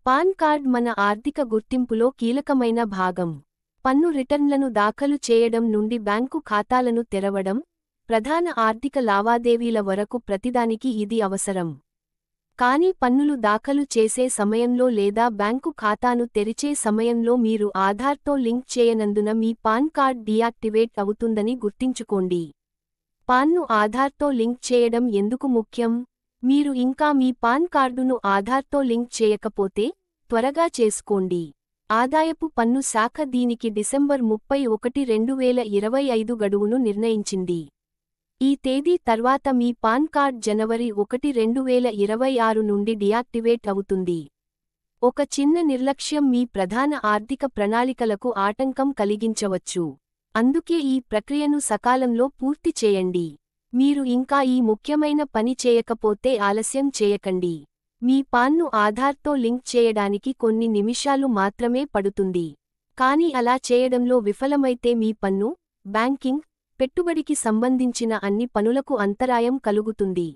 Pan card మన ఆర్థిక గుర్తింపులో కీలకమైన భాగం. పన్ను రిటర్న్లను దాఖలు చేయడం నుండి బ్యాంకు ఖాతాలను తెరవడం, ప్రధాన ఆర్థిక లావాదేవీల వరకు ప్రతిదానికి ఇది అవసరం. కానీ పన్నులు దాఖలు చేసే సమయంలో లేదా బ్యాంకు ఖాతాను తెరిచే సమయంలో మీరు ఆధార్తో లింక్ చేయనందున మీ పాన్ కార్డ్ డీయాక్టివేట్ అవుతుందని గుర్తుంచుకోండి. పాన్ను ఆధార్తో లింక్ చేయడం ఎందుకు ముఖ్యం? మీరు ఇంకా మీ పాన్ కార్డును ఆధార్తో లింక్ చేయకపోతే, త్వరగా చేసుకోండి. ఆదాయపు పన్ను శాఖ దీనికి డిసెంబర్ 31, 2025 గడువును నిర్ణయించింది. ఈ తేదీ తర్వాత మీ పాన్ కార్డ్ జనవరి 1, 2026 నుండి డీయాక్టివేట్ అవుతుంది. ఒక చిన్న నిర్లక్ష్యం మీ ప్రధాన ఆర్థిక ప్రణాళికలకు ఆటంకం కలిగించవచ్చు. అందుకే ఈ ప్రక్రియను సకాలంలో పూర్తి చేయండి. మీరు ఇంకా ఈ ముఖ్యమైన పని చేయకపోతే ఆలస్యం చేయకండి. మీ పాన్ను ఆధార్తో లింక్ చేయడానికి కొన్ని నిమిషాలు మాత్రమే పడుతుంది. కానీ అలా చేయడంలో విఫలమైతే మీ పన్ను, బ్యాంకింగ్, పెట్టుబడికి సంబంధించిన అన్ని పనులకు అంతరాయం కలుగుతుంది.